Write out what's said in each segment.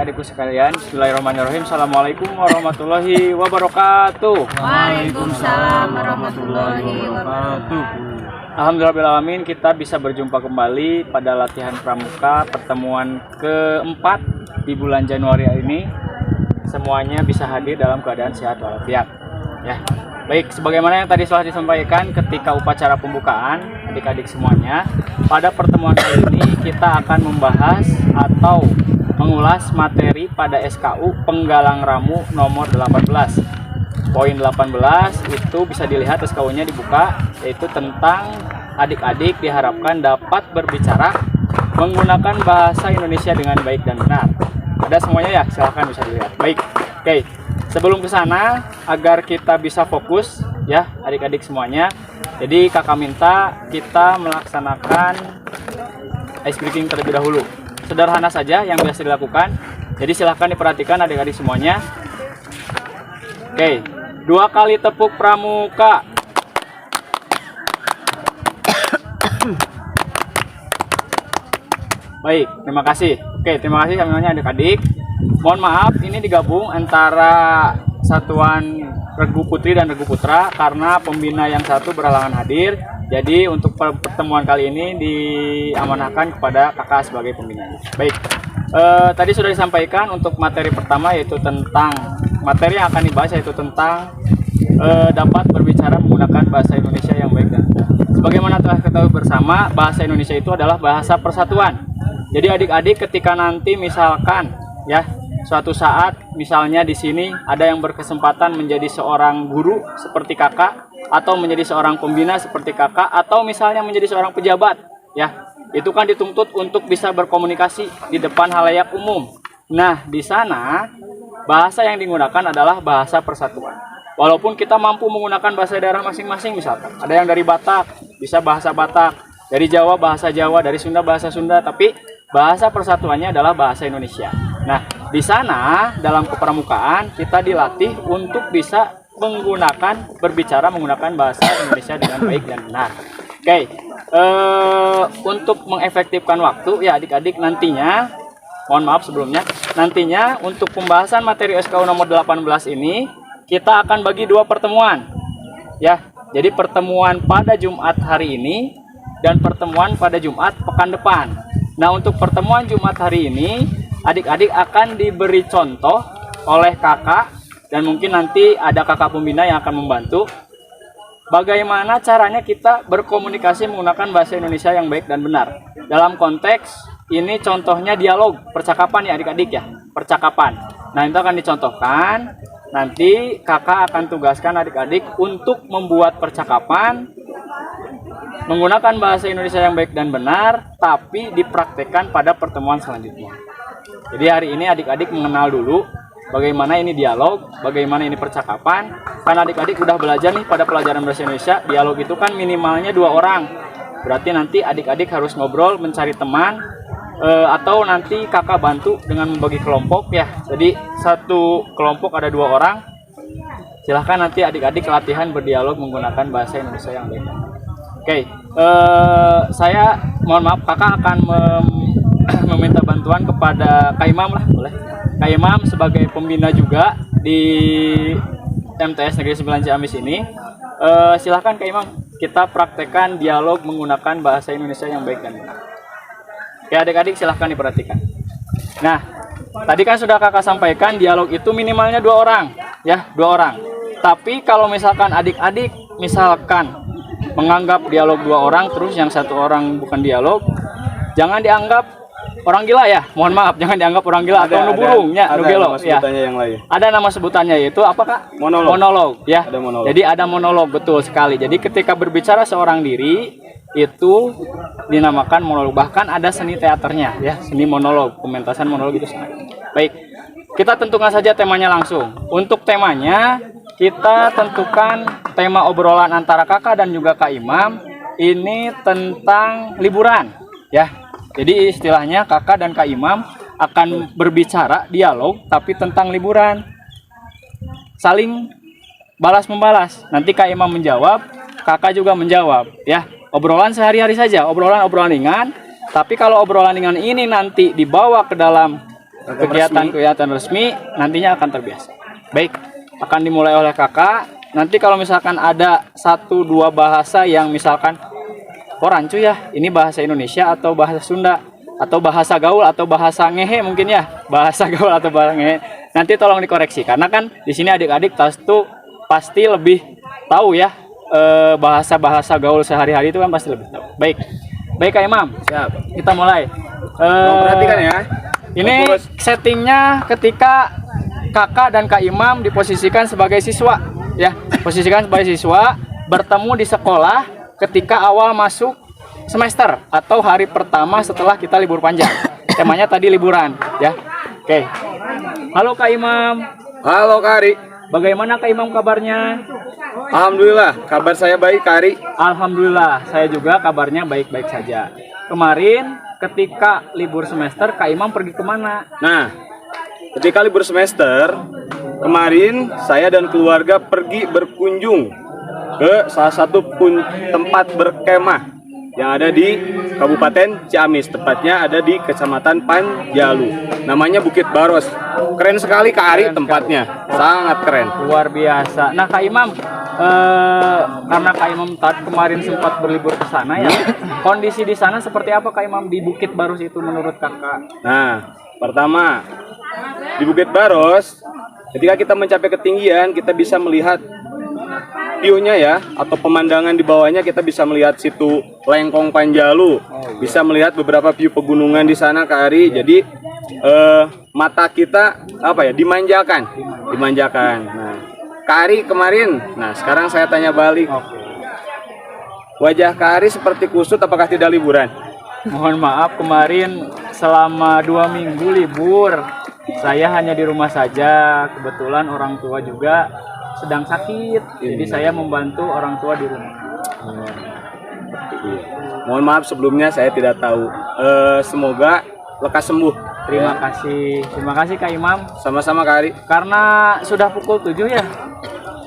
adik-adikku sekalian. Bismillahirrahmanirrahim. Assalamualaikum warahmatullahi wabarakatuh. Waalaikumsalam warahmatullahi wabarakatuh. Alhamdulillahirrahmanirrahim, kita bisa berjumpa kembali pada latihan pramuka pertemuan keempat di bulan Januari ini. Semuanya bisa hadir dalam keadaan sehat walafiat. Ya, baik, sebagaimana yang tadi telah disampaikan ketika upacara pembukaan, adik-adik semuanya, pada pertemuan kali ini kita akan membahas atau mengulas materi pada SKU Penggalang Ramu nomor 18. Poin 18 itu bisa dilihat SKU-nya dibuka, yaitu tentang adik-adik diharapkan dapat berbicara menggunakan bahasa Indonesia dengan baik dan benar. Ada semuanya ya, silahkan bisa dilihat. Baik, oke. Sebelum ke sana, agar kita bisa fokus ya adik-adik semuanya, jadi kakak minta kita melaksanakan ice breaking terlebih dahulu. Sederhana saja yang biasa dilakukan, jadi silahkan diperhatikan adik-adik semuanya. Oke, 2 kali tepuk pramuka. Baik, terima kasih. Oke, terima kasih semuanya adik-adik. Mohon maaf, ini digabung antara satuan Regu Putri dan Regu Putra karena pembina yang satu berhalangan hadir. Jadi untuk pertemuan kali ini diamanahkan kepada kakak sebagai pembina. Baik, tadi sudah disampaikan untuk materi pertama, yaitu tentang materi yang akan dibahas, yaitu tentang dapat berbicara menggunakan bahasa Indonesia yang baik dan benar. Sebagaimana telah ketahui bersama, bahasa Indonesia itu adalah bahasa persatuan. Jadi adik-adik ketika nanti misalkan ya suatu saat misalnya di sini ada yang berkesempatan menjadi seorang guru seperti kakak, atau menjadi seorang pembina seperti kakak, atau misalnya menjadi seorang pejabat ya, itu kan dituntut untuk bisa berkomunikasi di depan halayak umum. Nah, di sana bahasa yang digunakan adalah bahasa persatuan. Walaupun kita mampu menggunakan bahasa daerah masing-masing, misalkan ada yang dari Batak bisa bahasa Batak, dari Jawa bahasa Jawa, dari Sunda bahasa Sunda, tapi bahasa persatuannya adalah bahasa Indonesia. Nah, di sana dalam kepramukaan kita dilatih untuk bisa berbicara menggunakan bahasa Indonesia dengan baik dan benar. Oke, untuk mengefektifkan waktu ya adik-adik, nantinya, mohon maaf sebelumnya, nantinya untuk pembahasan materi SKU nomor 18 ini kita akan bagi 2 pertemuan. Ya, jadi pertemuan pada Jumat hari ini dan pertemuan pada Jumat pekan depan. Nah, untuk pertemuan Jumat hari ini, adik-adik akan diberi contoh oleh kakak, dan mungkin nanti ada kakak pembina yang akan membantu bagaimana caranya kita berkomunikasi menggunakan bahasa Indonesia yang baik dan benar. Dalam konteks ini contohnya dialog, percakapan ya adik-adik ya, percakapan. Nah, itu akan dicontohkan. Nanti kakak akan tugaskan adik-adik untuk membuat percakapan menggunakan bahasa Indonesia yang baik dan benar, tapi dipraktekkan pada pertemuan selanjutnya. Jadi hari ini adik-adik mengenal dulu bagaimana ini dialog, bagaimana ini percakapan. Karena adik-adik udah belajar nih pada pelajaran bahasa Indonesia, dialog itu kan minimalnya 2 orang. Berarti nanti adik-adik harus ngobrol, mencari teman, atau nanti kakak bantu dengan membagi kelompok ya. Jadi satu kelompok ada 2 orang. Silahkan nanti adik-adik latihan berdialog menggunakan bahasa Indonesia yang baik. Oke, saya mohon maaf, kakak akan meminta bantuan kepada Kak Imam lah, boleh? Kak Imam sebagai pembina juga di MTS Negeri 9 Ciamis ini. Silahkan Kak Imam, kita praktekkan dialog menggunakan bahasa Indonesia yang baik dan benar. Oke adik-adik, silahkan diperhatikan. Nah, tadi kan sudah kakak sampaikan dialog itu minimalnya 2 orang ya, 2 orang. Tapi kalau misalkan adik-adik misalkan menganggap dialog 2 orang terus yang 1 orang bukan dialog, jangan dianggap orang gila ya, mohon maaf, jangan dianggap orang gila atau nuburungnya, nugelo ya. Yang lain. Ada nama sebutannya, yaitu apa Kak? Monolog ya. Ada monolog. Jadi ada monolog, betul sekali. Jadi ketika berbicara seorang diri itu dinamakan monolog. Bahkan ada seni teaternya ya, seni monolog, pementasan monolog itu sangat. Baik, kita tentukan saja temanya langsung. Untuk temanya kita tentukan tema obrolan antara kakak dan juga Kak Imam ini tentang liburan ya. Jadi istilahnya kakak dan Kak Imam akan berbicara dialog tapi tentang liburan, saling balas membalas. Nanti Kak Imam menjawab, kakak juga menjawab ya. Obrolan sehari-hari saja, obrolan ringan. Tapi kalau obrolan ringan ini nanti dibawa ke dalam kegiatan resmi nantinya akan terbiasa. Baik, akan dimulai oleh kakak. Nanti kalau misalkan ada 1-2 bahasa yang misalkan rancu ya, ini bahasa Indonesia atau bahasa Sunda atau bahasa gaul atau bahasa ngehe mungkin ya, bahasa gaul atau bahasa ngehe. Nanti tolong dikoreksi karena kan di sini adik-adik pasti lebih tahu ya bahasa-bahasa gaul sehari-hari itu kan pasti lebih tahu. Baik, baik Kak Imam, siap. Kita mulai. Perhatikan ya. Ini settingnya ketika kakak dan Kak Imam diposisikan sebagai siswa, ya, posisikan sebagai siswa bertemu di sekolah ketika awal masuk semester atau hari pertama setelah kita libur panjang. Temanya tadi liburan, ya. Oke. Halo Kak Imam. Halo Kak Ari. Bagaimana Kak Imam kabarnya? Alhamdulillah, kabar saya baik Kak Ari. Alhamdulillah, saya juga kabarnya baik-baik saja. Kemarin ketika libur semester, Kak Imam pergi kemana? Nah, ketika libur semester, kemarin saya dan keluarga pergi berkunjung ke salah satu tempat berkemah yang ada di Kabupaten Ciamis, tepatnya ada di Kecamatan Panjalu. Namanya Bukit Baros. Keren sekali Kak Ari tempatnya, sangat keren. Luar biasa. Nah Kak Imam, karena Kak Imam kemarin sempat berlibur ke sana ya, kondisi di sana seperti apa Kak Imam di Bukit Baros itu menurut kakak? Nah, pertama di Bukit Baros, ketika kita mencapai ketinggian, kita bisa melihat view-nya ya, atau pemandangan di bawahnya. Kita bisa melihat situ Lengkong Panjalu, bisa melihat beberapa view pegunungan di sana Kak Ari. Jadi mata kita dimanjakan. Nah, Kak Ari kemarin, nah sekarang saya tanya balik, wajah Kak Ari seperti kusut, apakah tidak liburan? Mohon maaf, kemarin selama 2 minggu libur, saya hanya di rumah saja. Kebetulan orang tua juga sedang sakit, jadi saya membantu orang tua di rumah. Mohon maaf sebelumnya, saya tidak tahu. Semoga lekas sembuh. Terima kasih Kak Imam. Sama-sama Kak Ari. Karena sudah pukul 7 ya,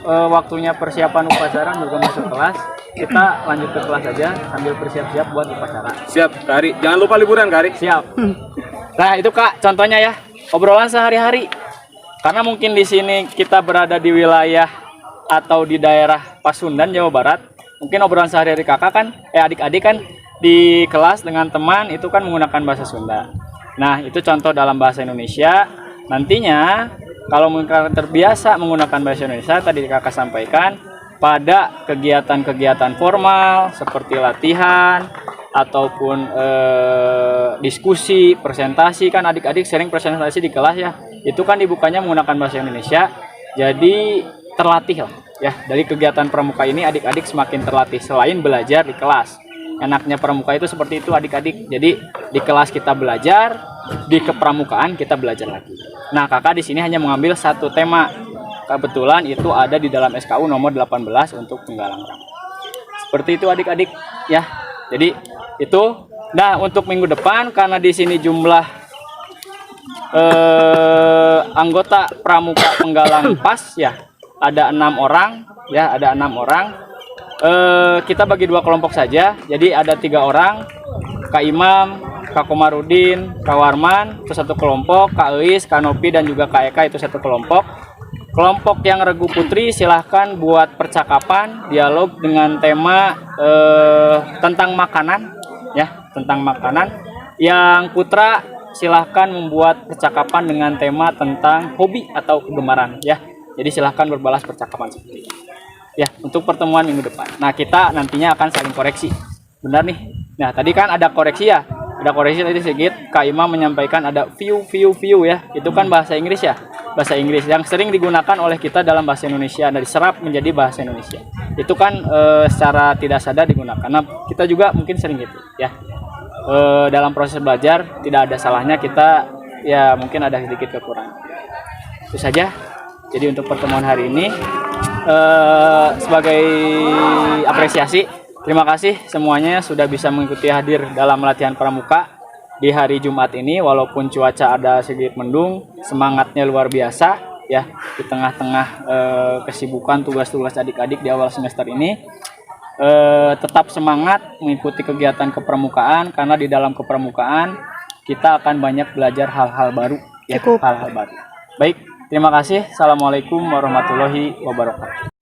waktunya persiapan upacara juga masuk kelas. Kita lanjut ke kelas saja sambil bersiap-siap buat upacara. Siap Kak Ari, jangan lupa liburan Kak Ari. Siap. Nah itu Kak, contohnya ya, obrolan sehari-hari. Karena mungkin di sini kita berada di wilayah atau di daerah Pasundan, Jawa Barat. Mungkin obrolan sehari-hari kakak kan, adik-adik kan di kelas dengan teman itu kan menggunakan bahasa Sunda. Nah itu contoh dalam bahasa Indonesia. Nantinya kalau mungkin terbiasa menggunakan bahasa Indonesia, tadi kakak sampaikan pada kegiatan-kegiatan formal seperti latihan ataupun diskusi, presentasi, kan adik-adik sering presentasi di kelas ya. Itu kan dibukanya menggunakan bahasa Indonesia. Jadi terlatih lah ya. Dari kegiatan pramuka ini adik-adik semakin terlatih selain belajar di kelas. Enaknya pramuka itu seperti itu adik-adik. Jadi di kelas kita belajar, di kepramukaan kita belajar lagi. Nah, kakak di sini hanya mengambil satu tema. Kebetulan itu ada di dalam SKU nomor 18 untuk penggalang rambut. Seperti itu adik-adik ya. Jadi itu. Nah, untuk minggu depan karena di sini jumlah anggota pramuka penggalang pas ya ada 6 orang ya, ada 6 orang. Kita bagi 2 kelompok saja. Jadi ada 3 orang, Kak Imam, Kak Komarudin, Kak Warman itu satu kelompok, Kak Eis, Kak Nopi dan juga Kak Eka itu satu kelompok. Kelompok yang Regu Putri silahkan buat percakapan dialog dengan tema tentang makanan ya, tentang makanan. Yang Putra silahkan membuat percakapan dengan tema tentang hobi atau kegemaran ya. Jadi silahkan berbalas percakapan seperti ini ya untuk pertemuan minggu depan. Nah kita nantinya akan saling koreksi, benar nih. Nah tadi kan ada koreksi ya, ada koreksi tadi sedikit. Kak Imam menyampaikan ada view ya, itu kan bahasa Inggris ya, bahasa Inggris yang sering digunakan oleh kita dalam bahasa Indonesia dan diserap menjadi bahasa Indonesia. Itu kan secara tidak sadar digunakan. Nah kita juga mungkin sering gitu ya. Dalam proses belajar tidak ada salahnya kita ya mungkin ada sedikit kekurangan. Itu saja. Jadi untuk pertemuan hari ini sebagai apresiasi, terima kasih semuanya sudah bisa mengikuti hadir dalam latihan pramuka di hari Jumat ini. Walaupun cuaca ada sedikit mendung, semangatnya luar biasa ya di tengah-tengah kesibukan tugas-tugas adik-adik di awal semester ini. Tetap semangat mengikuti kegiatan kepramukaan karena di dalam kepramukaan kita akan banyak belajar hal-hal baru ya Cukup. hal-hal baru. Baik, terima kasih. Assalamualaikum warahmatullahi wabarakatuh.